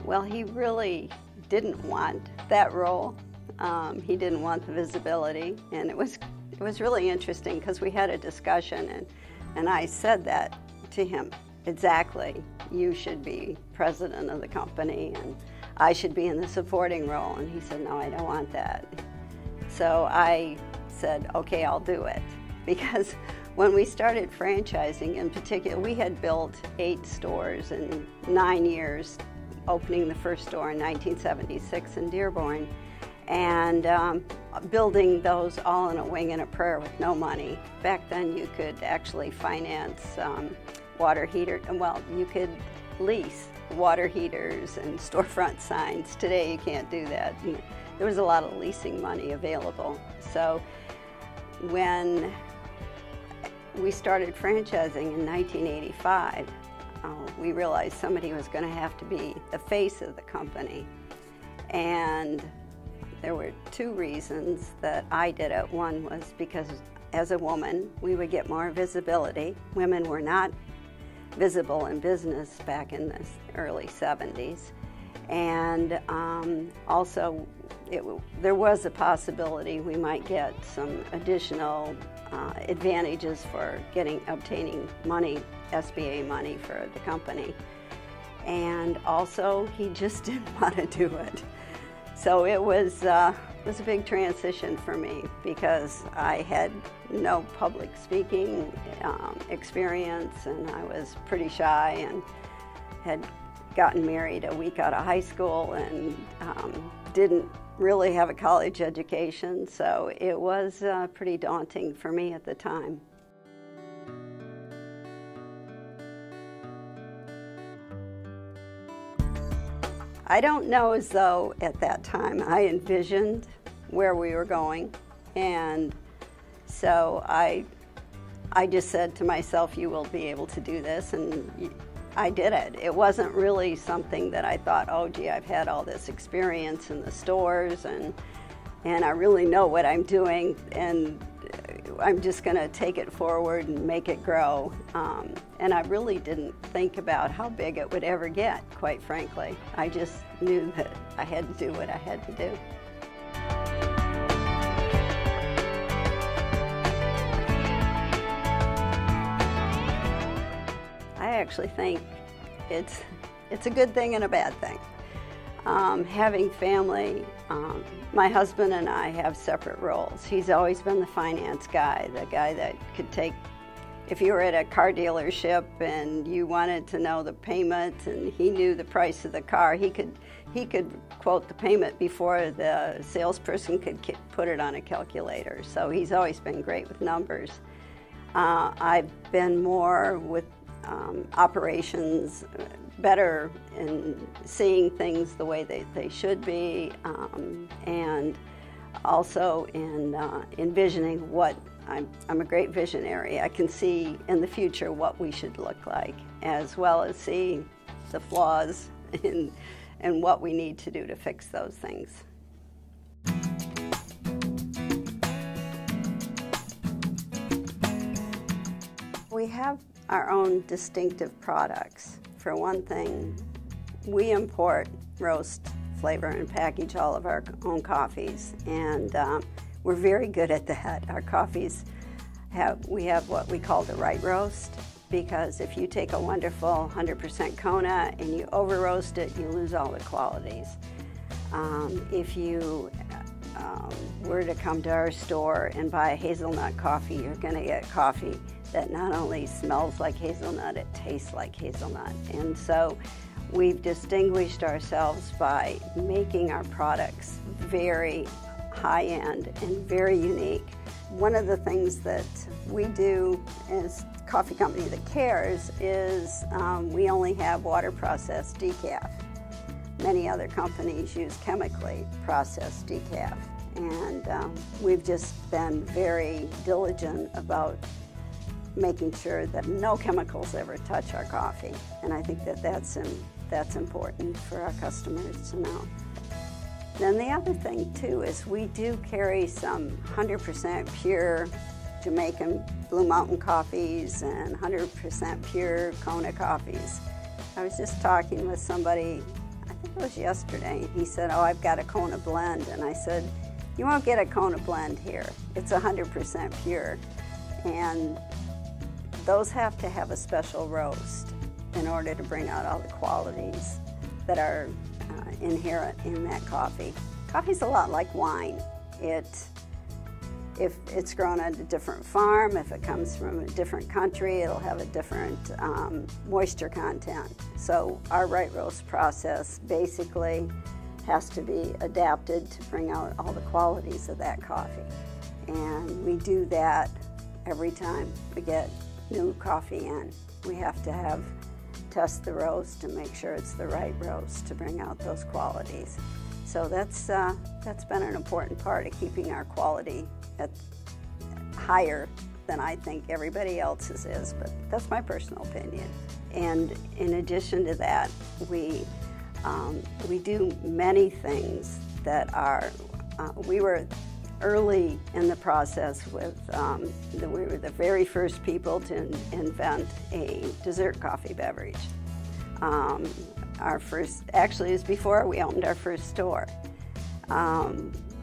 Well, he really didn't want that role. He didn't want the visibility, and it was really interesting because we had a discussion, and I said that to him exactly. You should be president of the company, and I should be in the supporting role. And he said, no, I don't want that. So I said, okay, I'll do it. Because when we started franchising in particular, we had built 8 stores in 9 years, opening the first store in 1976 in Dearborn, and building those all in a wing and a prayer with no money. Back then you could actually finance water heater, well, you could lease water heaters and storefront signs. Today you can't do that. And there was a lot of leasing money available. So when we started franchising in 1985, we realized somebody was going to have to be the face of the company. And there were 2 reasons that I did it. One was because as a woman, we would get more visibility. Women were not visible in business back in the early 70s. And also, there was a possibility we might get some additional advantages for obtaining money, SBA money for the company. And also, he just didn't want to do it. So it was a big transition for me because I had no public speaking experience, and I was pretty shy and had gotten married a week out of high school and didn't really have a college education, so it was pretty daunting for me at the time. I don't know as though at that time I envisioned where we were going, and so I just said to myself, you will be able to do this, and I did it. It wasn't really something that I thought, oh gee, I've had all this experience in the stores and I really know what I'm doing, and I'm just going to take it forward and make it grow. And I really didn't think about how big it would ever get, quite frankly. I just knew that I had to do what I had to do. I actually think it's a good thing and a bad thing. Having family, my husband and I have separate roles. He's always been the finance guy, the guy that could take, if you were at a car dealership and you wanted to know the payment and he knew the price of the car, he could quote the payment before the salesperson could put it on a calculator. So he's always been great with numbers. I've been more with operations, better in seeing things the way they should be, and also in envisioning what I'm a great visionary. I can see in the future what we should look like, as well as see the flaws and what we need to do to fix those things. We have our own distinctive products. For one thing, we import, roast, flavor, and package all of our own coffees, and we're very good at that. Our coffees we have what we call the right roast, because if you take a wonderful 100% Kona and you over roast it, you lose all the qualities. If you were to come to our store and buy a hazelnut coffee, you're going to get coffee that not only smells like hazelnut, it tastes like hazelnut. And so we've distinguished ourselves by making our products very high-end and very unique. One of the things that we do as a coffee company that cares is we only have water-processed decaf. Many other companies use chemically processed decaf. And we've just been very diligent about making sure that no chemicals ever touch our coffee. And I think that that's important for our customers to know. Then the other thing too is we do carry some 100% pure Jamaican Blue Mountain coffees and 100% pure Kona coffees. I was just talking with somebody, I think it was yesterday, he said, oh, I've got a Kona blend. And I said, you won't get a Kona blend here. It's 100% pure. And those have to have a special roast in order to bring out all the qualities that are inherent in that coffee. Coffee's a lot like wine. If it's grown on a different farm, if it comes from a different country, it'll have a different moisture content. So our right roast process basically has to be adapted to bring out all the qualities of that coffee. And we do that every time we get new coffee in. We have to test the roast and make sure it's the right roast to bring out those qualities. So that's been an important part of keeping our quality at higher than I think everybody else's is, but that's my personal opinion. And in addition to that, we do many things that are, we were early in the process with, we were the very first people to invent a dessert coffee beverage. Our first, actually, it was before we opened our first store.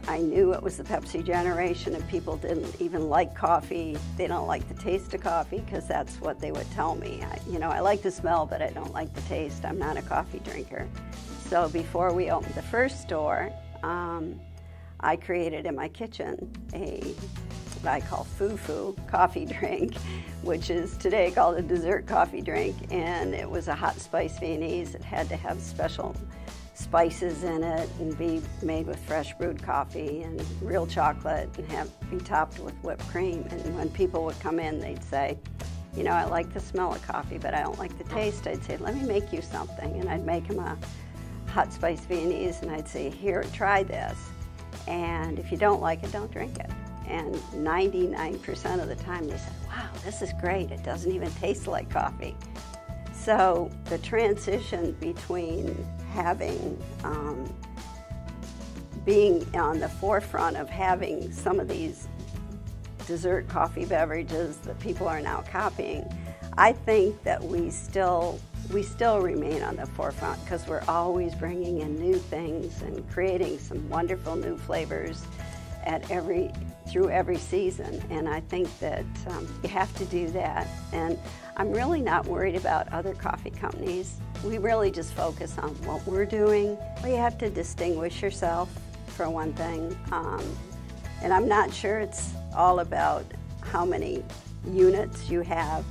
I knew it was the Pepsi generation, and people didn't even like coffee. They don't like the taste of coffee, because that's what they would tell me. I like the smell, but I don't like the taste. I'm not a coffee drinker. So before we opened the first store, I created in my kitchen what I call foo-foo coffee drink, which is today called a dessert coffee drink, and it was a hot spice Viennese. It had to have special spices in it and be made with fresh brewed coffee and real chocolate and be topped with whipped cream. And when people would come in, they'd say, I like the smell of coffee, but I don't like the taste. I'd say, let me make you something. And I'd make them a hot spice Viennese, and I'd say, here, try this. And if you don't like it, don't drink it. And 99% of the time they said, wow, this is great. It doesn't even taste like coffee. So the transition between being on the forefront of having some of these dessert coffee beverages that people are now copying, I think that we still remain on the forefront, because we're always bringing in new things and creating some wonderful new flavors through every season. And I think that you have to do that. And I'm really not worried about other coffee companies. We really just focus on what we're doing. Well, you have to distinguish yourself, for one thing. And I'm not sure it's all about how many units you have.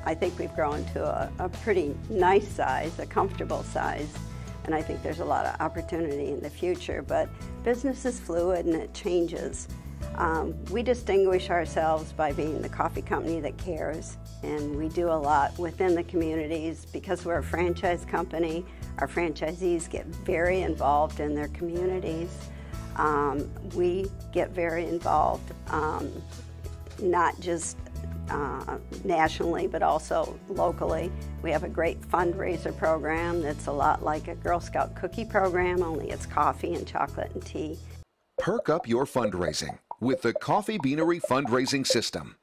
I think we've grown to a pretty nice size, a comfortable size, and I think there's a lot of opportunity in the future, but business is fluid and it changes. We distinguish ourselves by being the coffee company that cares, and we do a lot within the communities. Because we're a franchise company, our franchisees get very involved in their communities. We get very involved, not just nationally, but also locally. We have a great fundraiser program that's a lot like a Girl Scout cookie program, only it's coffee and chocolate and tea. Perk up your fundraising with the Coffee Beanery fundraising system.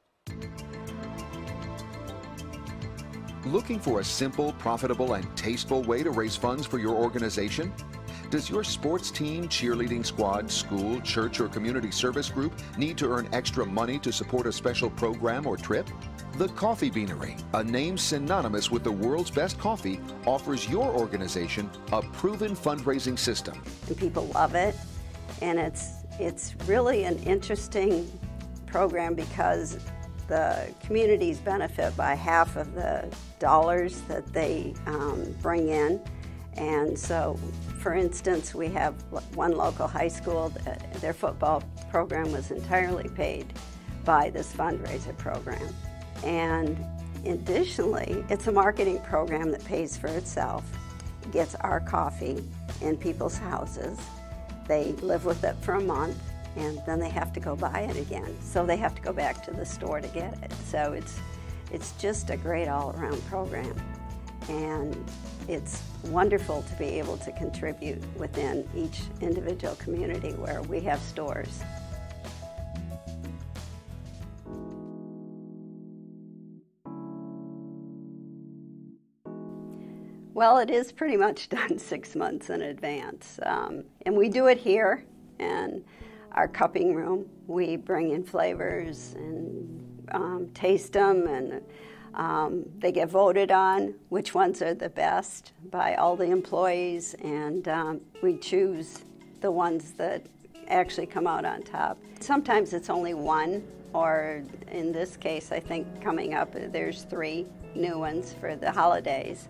Looking for a simple, profitable, and tasteful way to raise funds for your organization? Does your sports team, cheerleading squad, school, church, or community service group need to earn extra money to support a special program or trip? The Coffee Beanery, a name synonymous with the world's best coffee, offers your organization a proven fundraising system. And people love it, and it's really an interesting program, because the communities benefit by half of the dollars that they bring in. And so, for instance, we have one local high school that their football program was entirely paid by this fundraiser program. And additionally, it's a marketing program that pays for itself. It gets our coffee in people's houses. They live with it for a month, and then they have to go buy it again. So they have to go back to the store to get it. So it's just a great all-around program. And it's wonderful to be able to contribute within each individual community where we have stores. Well, it is pretty much done 6 months in advance. And we do it here in our cupping room. We bring in flavors and taste them, and they get voted on which ones are the best by all the employees, and we choose the ones that actually come out on top. Sometimes it's only one, or in this case, I think coming up, there's 3 new ones for the holidays.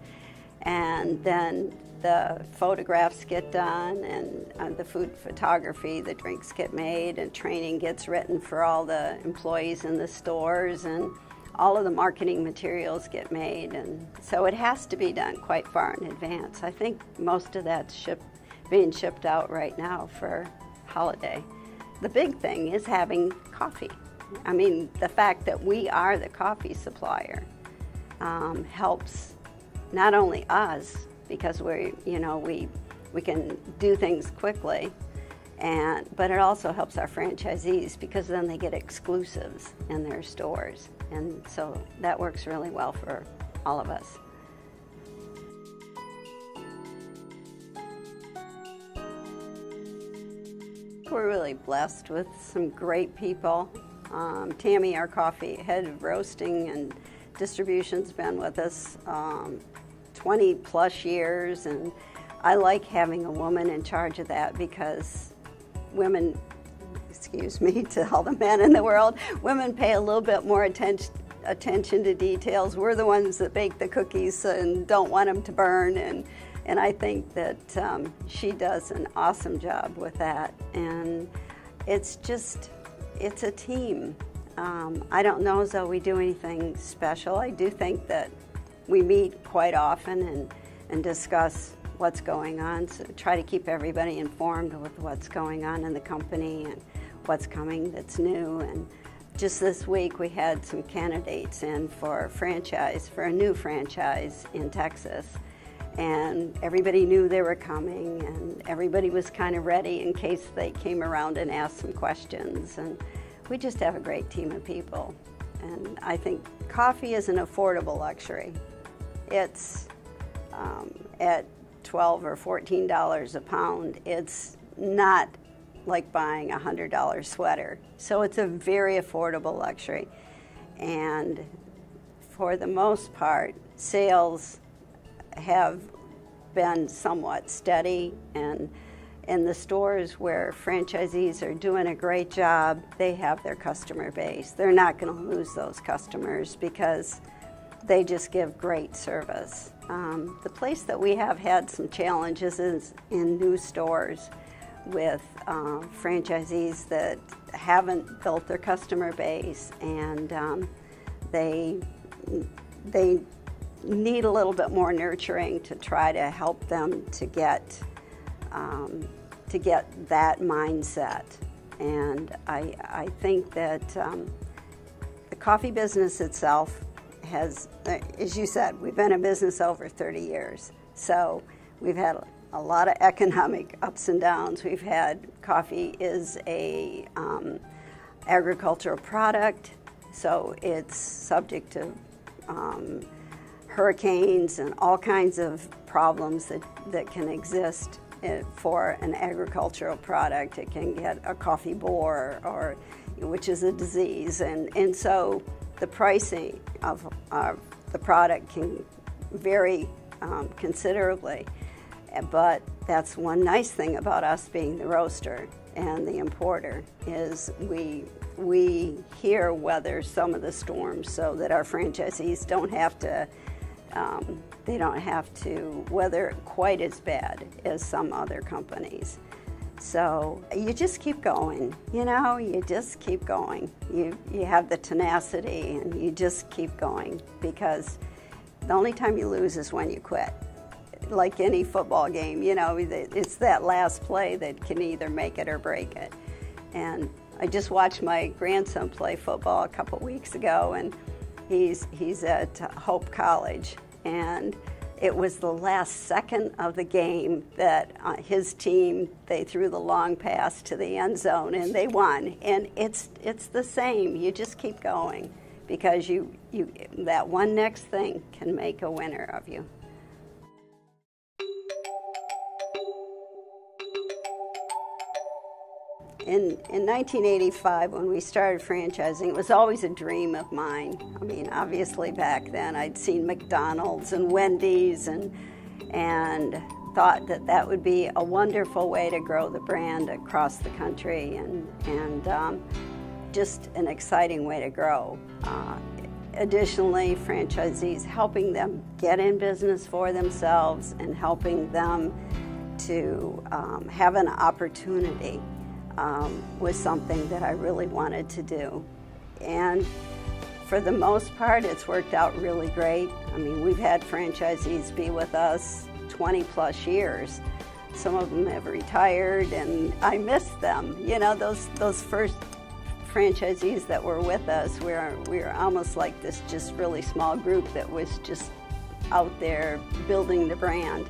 And then the photographs get done, and the food photography, the drinks get made, and training gets written for all the employees in the stores, and all of the marketing materials get made. And so it has to be done quite far in advance. I think most of that's being shipped out right now for holiday. The big thing is having coffee. I mean, the fact that we are the coffee supplier helps not only us, because we can do things quickly, but it also helps our franchisees, because then they get exclusives in their stores, and so that works really well for all of us. We're really blessed with some great people. Tammy, our coffee head of roasting and distribution's been with us 20 plus years, and I like having a woman in charge of that, because women, excuse me to all the men in the world, women pay a little bit more attention to details. We're the ones that bake the cookies and don't want them to burn, and I think that she does an awesome job with that. And it's a team. I don't know as though we do anything special. I do think that we meet quite often and discuss what's going on, so try to keep everybody informed with what's going on in the company and what's coming that's new. And just this week we had some candidates in for a new franchise in Texas. And everybody knew they were coming, and everybody was kind of ready in case they came around and asked some questions. And we just have a great team of people. And I think coffee is an affordable luxury. It's at $12 or $14 a pound. It's not like buying a $100 sweater. So it's a very affordable luxury. And for the most part, sales have been somewhat steady, and in the stores where franchisees are doing a great job, they have their customer base. They're not going to lose those customers because they just give great service. The place that we have had some challenges is in new stores with franchisees that haven't built their customer base, and they need a little bit more nurturing to try to help them to get that mindset. And I think that the coffee business itself has, as you said, we've been in business over 30 years. So we've had a lot of economic ups and downs. We've had, coffee is a agricultural product, so it's subject to hurricanes and all kinds of problems that can exist for an agricultural product. It can get a coffee borer, which is a disease, and so the pricing of the product can vary considerably. But that's one nice thing about us being the roaster and the importer, is we hear weather some of the storms so that our franchisees don't have to weather it quite as bad as some other companies. So you just keep going, you just keep going. You have the tenacity, and you just keep going, because the only time you lose is when you quit. Like any football game, it's that last play that can either make it or break it. And I just watched my grandson play football a couple weeks ago, and he's at Hope College, and it was the last second of the game that his team, they threw the long pass to the end zone and they won. And it's the same. You just keep going, because that one next thing can make a winner of you. In 1985, when we started franchising, it was always a dream of mine. I mean, obviously back then I'd seen McDonald's and Wendy's and thought that that would be a wonderful way to grow the brand across the country and just an exciting way to grow. Additionally, franchisees, helping them get in business for themselves and helping them to have an opportunity was something that I really wanted to do. And for the most part, it's worked out really great. I mean, we've had franchisees be with us 20 plus years. Some of them have retired and I miss them. You know, those first franchisees that were with us, we were almost like this just really small group that was just out there building the brand.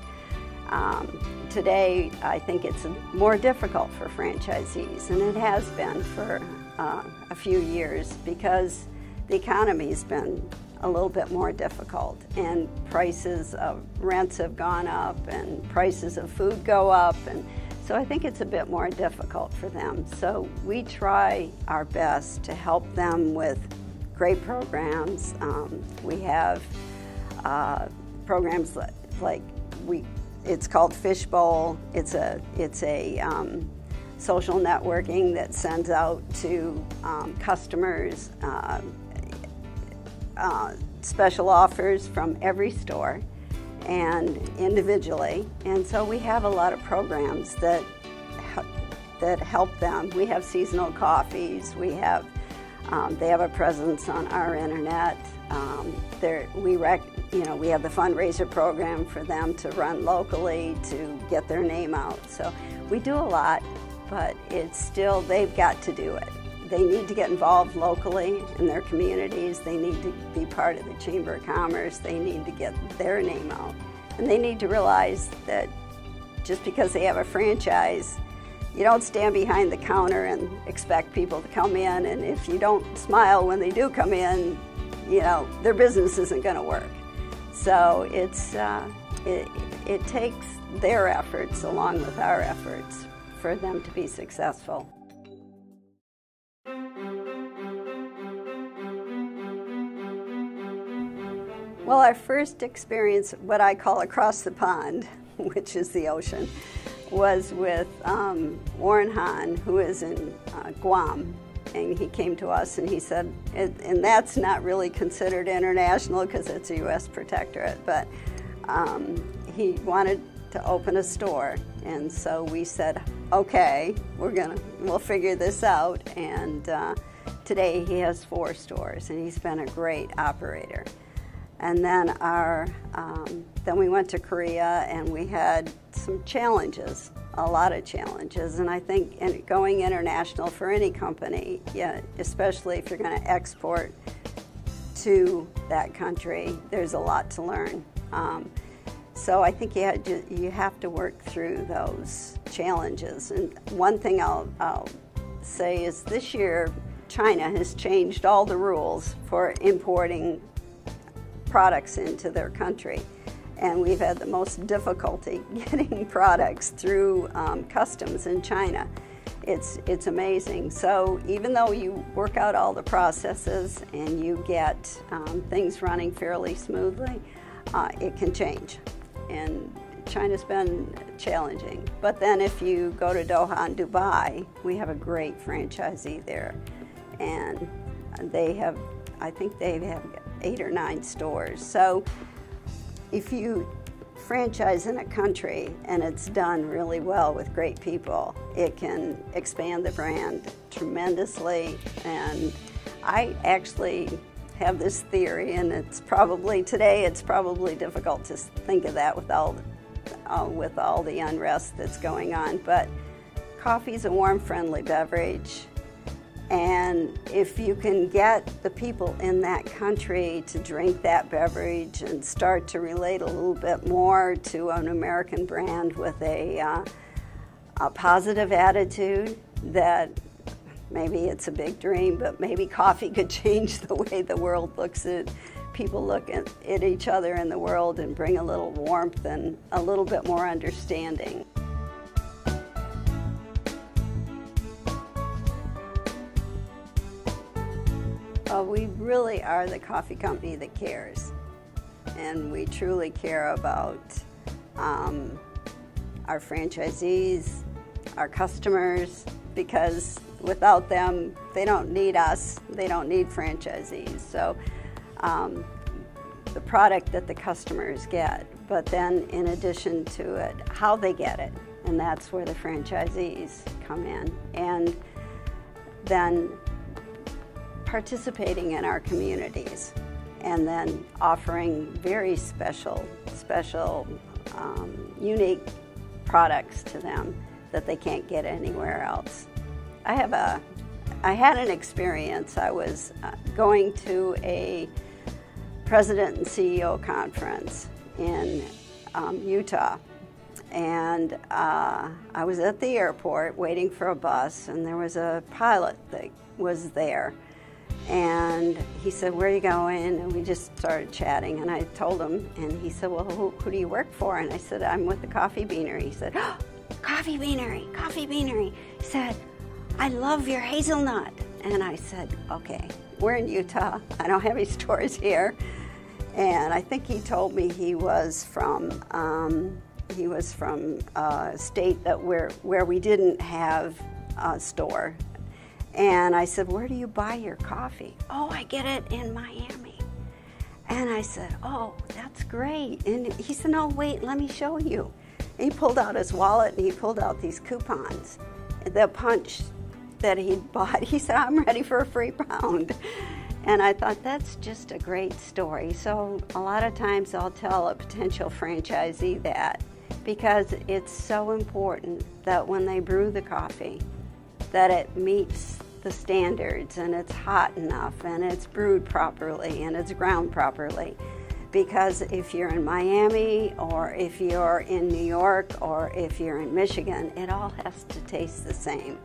Today, I think it's more difficult for franchisees, and it has been for a few years because the economy's been a little bit more difficult, and prices of rents have gone up, and prices of food go up, and so I think it's a bit more difficult for them. So we try our best to help them with great programs. We have programs like it's called Fishbowl. It's a social networking that sends out to customers special offers from every store and individually. And so we have a lot of programs that help them. We have seasonal coffees. We have they have a presence on our internet. We have the fundraiser program for them to run locally to get their name out. So we do a lot, but it's still, they've got to do it. They need to get involved locally in their communities. They need to be part of the Chamber of Commerce. They need to get their name out. And they need to realize that just because they have a franchise, you don't stand behind the counter and expect people to come in, and if you don't smile when they do come in, you know, their business isn't going to work. So it takes their efforts along with our efforts for them to be successful. Well, our first experience, what I call across the pond, which is the ocean, was with Warren Hahn, who is in Guam. And he came to us and he said, and that's not really considered international because it's a U.S. protectorate, but he wanted to open a store. And so we said, okay, we'll figure this out. And today he has 4 stores and he's been a great operator. And then then we went to Korea and we had some challenges, a lot of challenges. And I think going international for any company, yeah, especially if you're going to export to that country, there's a lot to learn. So I think you have to work through those challenges. And one thing I'll say is this year, China has changed all the rules for importing products into their country, and we've had the most difficulty getting products through customs in China. It's amazing. So even though you work out all the processes and you get things running fairly smoothly, it can change, and China's been challenging. But then if you go to Doha and Dubai, we have a great franchisee there, and I think they have 8 or 9 stores. So if you franchise in a country and it's done really well with great people, it can expand the brand tremendously. And I actually have this theory, and today it's probably difficult to think of that with all the unrest that's going on, but coffee's a warm, friendly beverage. And if you can get the people in that country to drink that beverage and start to relate a little bit more to an American brand with a positive attitude, that maybe it's a big dream, but maybe coffee could change the way the world looks at people look at each other in the world and bring a little warmth and a little bit more understanding. Well, we really are the coffee company that cares, and we truly care about our franchisees, our customers, because without them, they don't need us, they don't need franchisees. So the product that the customers get, but then in addition to it, how they get it, and that's where the franchisees come in. And then participating in our communities, and then offering very special, unique products to them that they can't get anywhere else. I had an experience. I was going to a President and CEO conference in Utah, and I was at the airport waiting for a bus, and there was a pilot that was there. And he said, "Where are you going?" And we just started chatting, and I told him, and he said, "Well, who do you work for?" And I said, "I'm with the Coffee Beanery." He said, "Oh, Coffee Beanery, Coffee Beanery." He said, "I love your hazelnut." And I said, "Okay, we're in Utah. I don't have any stores here." And I think he told me he was from a state that where we didn't have a store. And I said, "Where do you buy your coffee?" "Oh, I get it in Miami." And I said, "Oh, that's great." And he said, "No, wait, let me show you." And he pulled out his wallet, and he pulled out these coupons, the punch that he'd bought. He said, "I'm ready for a free pound." And I thought, that's just a great story. So a lot of times I'll tell a potential franchisee that, because it's so important that when they brew the coffee, that it meets the standards, and it's hot enough, and it's brewed properly, and it's ground properly. Because if you're in Miami, or if you're in New York, or if you're in Michigan, it all has to taste the same.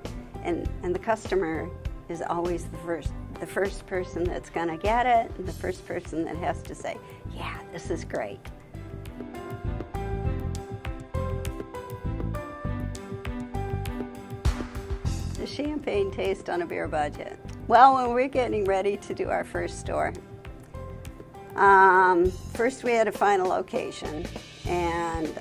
And the customer is always the first person that's gonna get it, and the first person that has to say, "Yeah, this is great." The champagne taste on a beer budget. Well, when we're getting ready to do our first store, first we had to find a location, and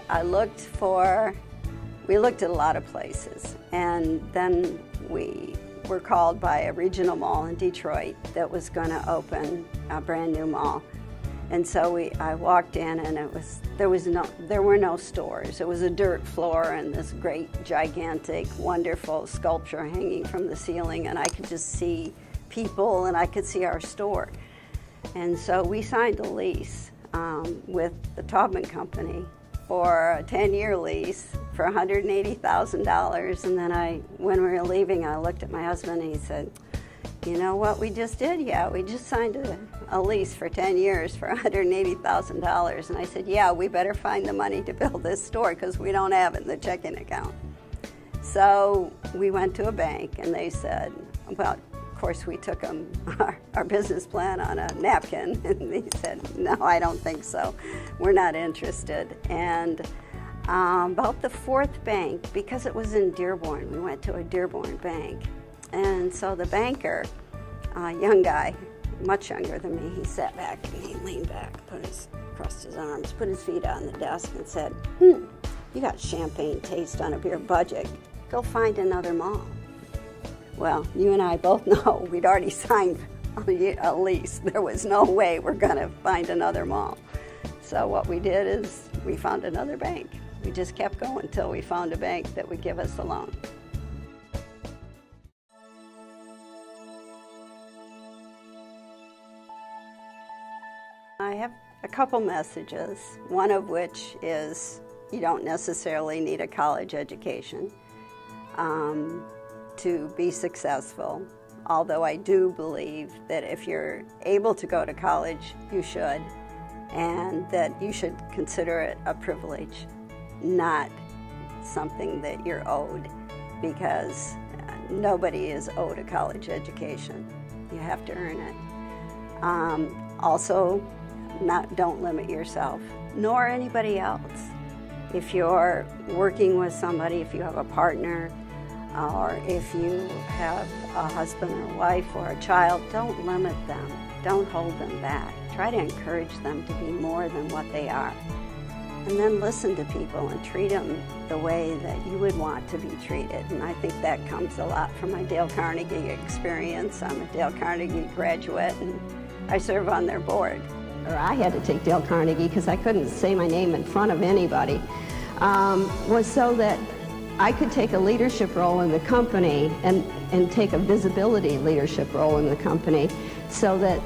we looked at a lot of places, and then we were called by a regional mall in Detroit that was going to open a brand new mall. And so I walked in, and there were no stores. It was a dirt floor and this great, gigantic, wonderful sculpture hanging from the ceiling, and I could just see people, and I could see our store. And so we signed a lease with the Taubman Company for a 10-year lease for $180,000. And then when we were leaving, I looked at my husband, and he said, "You know what we just did?" "Yeah, we just signed a lease for 10 years for $180,000. And I said, "Yeah, we better find the money to build this store, because we don't have it in the checking account." So we went to a bank, and they said, well, of course we took them our business plan on a napkin, and they said, "No, I don't think so. We're not interested." And about the fourth bank, because it was in Dearborn, we went to a Dearborn bank. And so the banker, a young guy, much younger than me, he sat back and he leaned back, crossed his arms, put his feet on the desk, and said, "You got champagne taste on a beer budget. Go find another mall." Well, you and I both know we'd already signed a lease. There was no way we're going to find another mall. So what we did is we found another bank. We just kept going until we found a bank that would give us a loan. I have a couple messages, one of which is you don't necessarily need a college education to be successful, although I do believe that if you're able to go to college, you should, and that you should consider it a privilege, not something that you're owed, because nobody is owed a college education. You have to earn it. Also, don't limit yourself, nor anybody else. If you're working with somebody, if you have a partner, or if you have a husband or wife or a child, don't limit them. Don't hold them back. Try to encourage them to be more than what they are. And then listen to people and treat them the way that you would want to be treated. And I think that comes a lot from my Dale Carnegie experience. I'm a Dale Carnegie graduate and I serve on their board. I had to take Dale Carnegie because I couldn't say my name in front of anybody, was so that I could take a leadership role in the company and take a visibility leadership role in the company so that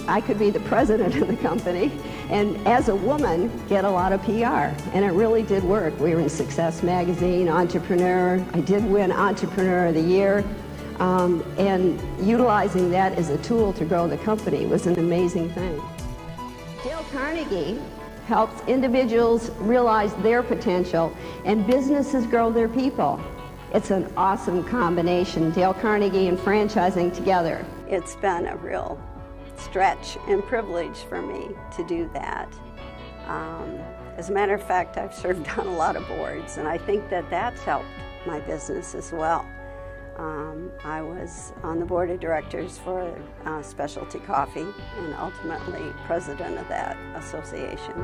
I could be the president of the company and as a woman get a lot of PR. And it really did work. We were in Success Magazine, Entrepreneur. I did win Entrepreneur of the Year. And utilizing that as a tool to grow the company was an amazing thing. Dale Carnegie helps individuals realize their potential and businesses grow their people. It's an awesome combination, Dale Carnegie and franchising together. It's been a real stretch and privilege for me to do that. As a matter of fact, I've served on a lot of boards, and I think that that's helped my business as well. I was on the board of directors for Specialty Coffee and ultimately president of that association.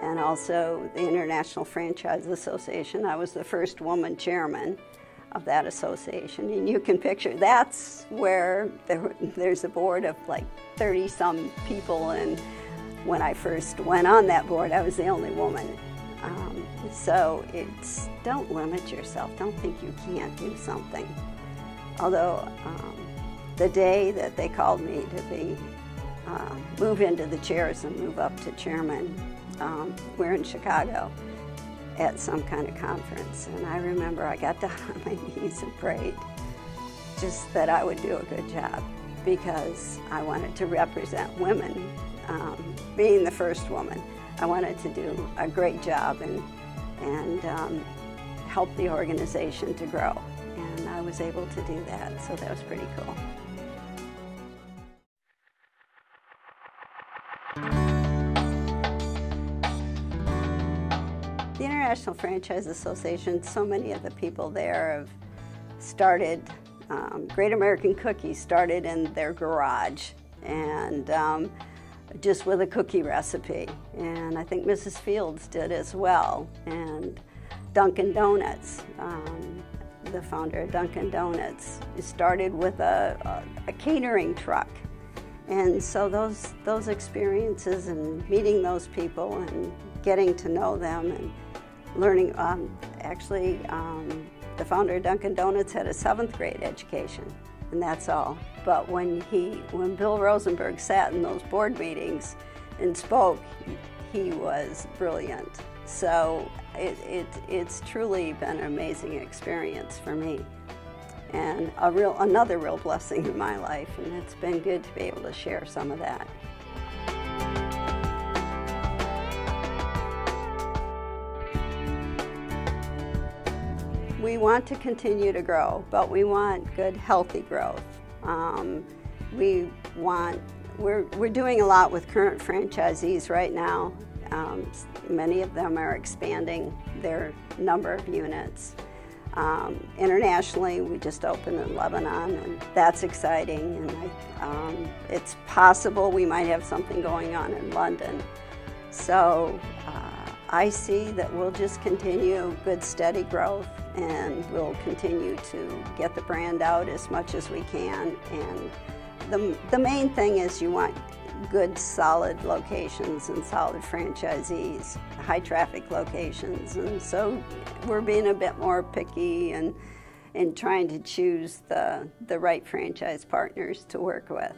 And also the International Franchise Association. I was the first woman chairman of that association, and you can picture that's where there's a board of like 30-some people, and when I first went on that board I was the only woman. So don't limit yourself, don't think you can't do something. Although the day that they called me to move into the chairs and move up to chairman, we're in Chicago at some kind of conference, and I remember I got down on my knees and prayed just that I would do a good job because I wanted to represent women. Being the first woman, I wanted to do a great job and help the organization to grow, and I was able to do that, so that was pretty cool. The International Franchise Association, so many of the people there have started, Great American Cookies started in their garage and just with a cookie recipe. And I think Mrs. Fields did as well. And Dunkin' Donuts, the founder of Dunkin' Donuts, started with a catering truck. And so those experiences and meeting those people and getting to know them and learning, the founder of Dunkin' Donuts had a 7th grade education, and that's all. But when Bill Rosenberg sat in those board meetings and spoke, he was brilliant. So it's truly been an amazing experience for me, and another real blessing in my life, and it's been good to be able to share some of that. We want to continue to grow, but we want good, healthy growth. We're doing a lot with current franchisees right now. Many of them are expanding their number of units. Internationally, we just opened in Lebanon, and that's exciting. And it's possible we might have something going on in London. So I see that we'll just continue good, steady growth, and we'll continue to get the brand out as much as we can. And the main thing is you want good, solid locations and solid franchisees, high traffic locations. And so we're being a bit more picky and trying to choose the right franchise partners to work with.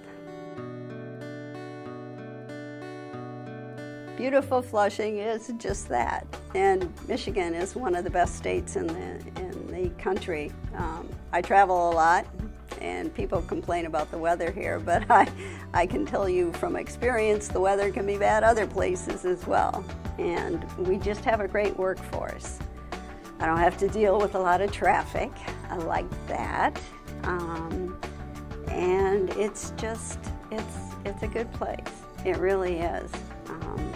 Beautiful Flushing is just that, and Michigan is one of the best states in the country. I travel a lot, and people complain about the weather here, but I can tell you from experience the weather can be bad other places as well. And we just have a great workforce. I don't have to deal with a lot of traffic. I like that. and it's just, it's a good place. It really is.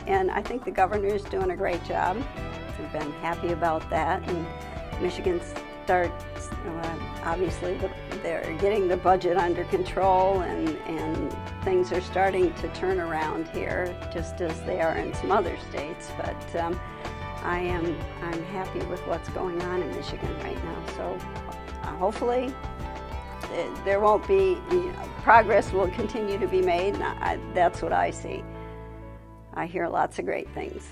And I think the governor's doing a great job. We've been happy about that. And Michigan starts, obviously they're getting the budget under control, and things are starting to turn around here, just as they are in some other states. But I'm happy with what's going on in Michigan right now. So hopefully there won't be, progress will continue to be made, and that's what I see. I hear lots of great things.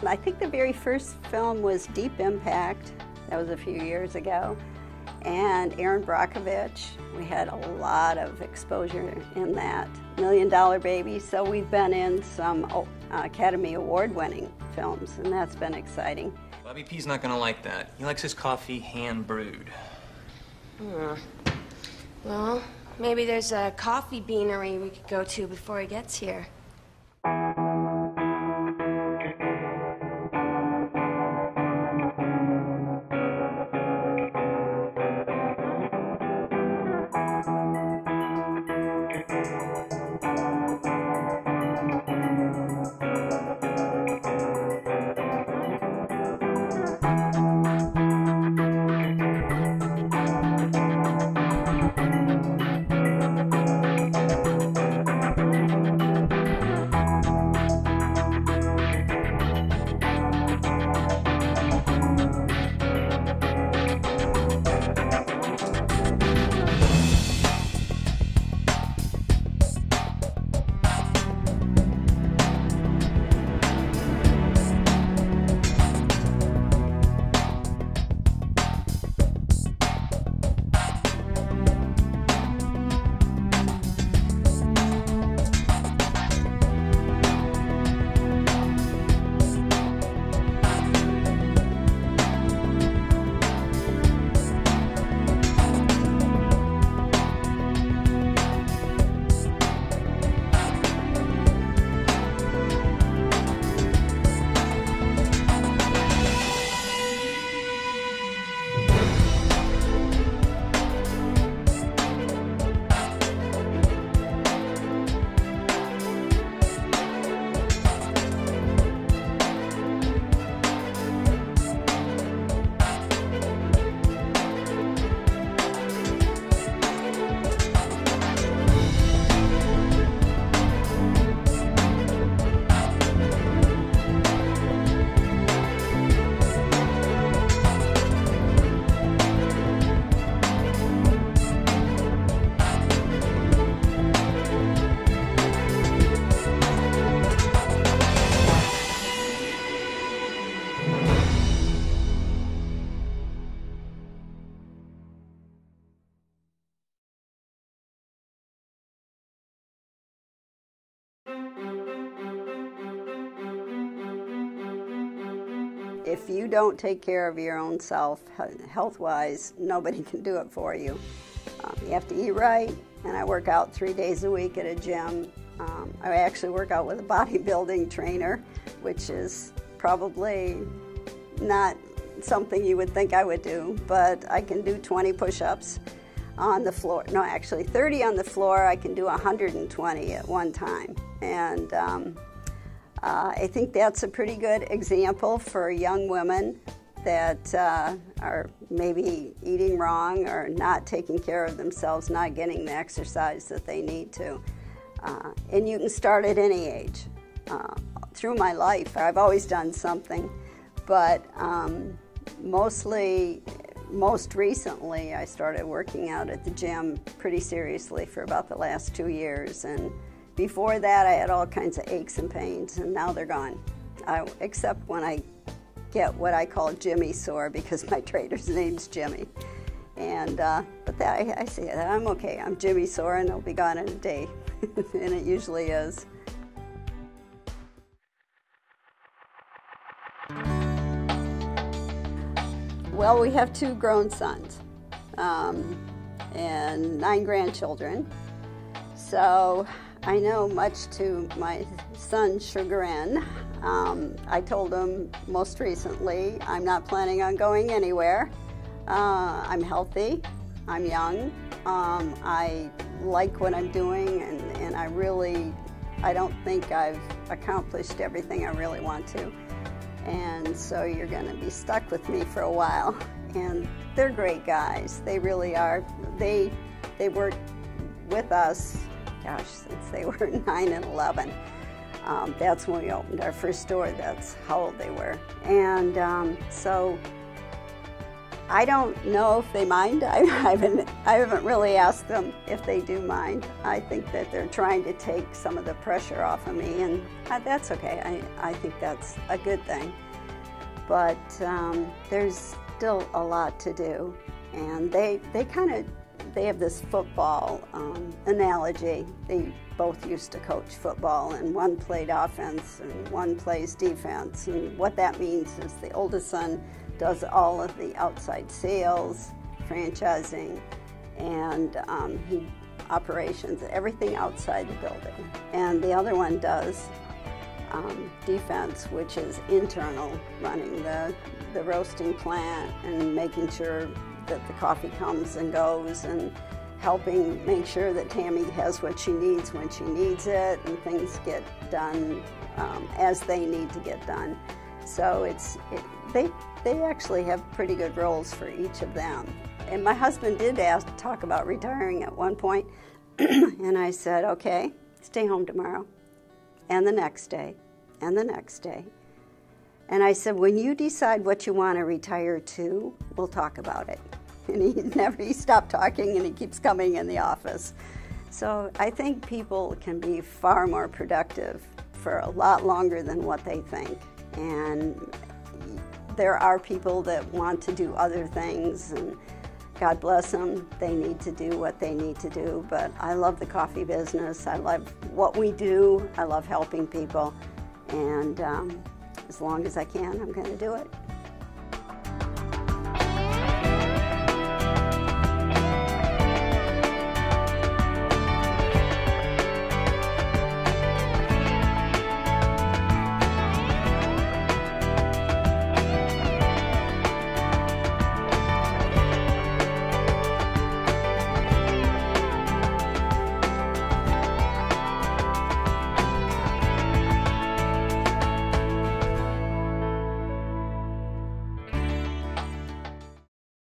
I think the very first film was Deep Impact. That was a few years ago. And Erin Brockovich, we had a lot of exposure in that. $1 Million Baby, so we've been in some Academy Award-winning films, and that's been exciting. Bobby P's not gonna like that. He likes his coffee hand brewed. Well, maybe there's a Coffee Beanery we could go to before he gets here. If you don't take care of your own self, health-wise, nobody can do it for you. You have to eat right, and I work out 3 days a week at a gym. I actually work out with a bodybuilding trainer, which is probably not something you would think I would do, but I can do 20 push-ups on the floor. No, actually 30 on the floor. I can do 120 at one time. And I think that's a pretty good example for young women that are maybe eating wrong or not taking care of themselves, not getting the exercise that they need to. And you can start at any age. Through my life, I've always done something, but most recently I started working out at the gym pretty seriously for about the last 2 years. And before that, I had all kinds of aches and pains, and now they're gone. Except when I get what I call Jimmy sore, because my trainer's name's Jimmy. And but that, I say that I'm okay. I'm Jimmy sore, and it'll be gone in a day, and it usually is. Well, we have 2 grown sons and 9 grandchildren. So I know, much to my son's chagrin. I told him most recently, I'm not planning on going anywhere. I'm healthy, I'm young, I like what I'm doing, and I don't think I've accomplished everything I really want to. And so you're going to be stuck with me for a while. And they're great guys, they really are. They worked with us, gosh, since they were 9 and 11. That's when we opened our first store, that's how old they were. And so I don't know if they mind. I haven't really asked them if they do mind. I think that they're trying to take some of the pressure off of me, and that's okay. I think that's a good thing. But there's still a lot to do, and they have this football analogy. They both used to coach football, and one played offense and one plays defense. And what that means is the oldest son does all of the outside sales, franchising, and operations, everything outside the building. And the other one does defense, which is internal, running the roasting plant and making sure that the coffee comes and goes, and helping make sure that Tammy has what she needs when she needs it, and things get done as they need to get done. So they actually have pretty good roles for each of them. And my husband did talk about retiring at one point, and I said, okay, stay home tomorrow, and the next day, and the next day. And I said, when you decide what you want to retire to, we'll talk about it. And he stopped talking, and he keeps coming in the office. So I think people can be far more productive for a lot longer than what they think. And there are people that want to do other things, and God bless them, they need to do what they need to do. But I love the coffee business. I love what we do. I love helping people. And as long as I can, I'm going to do it.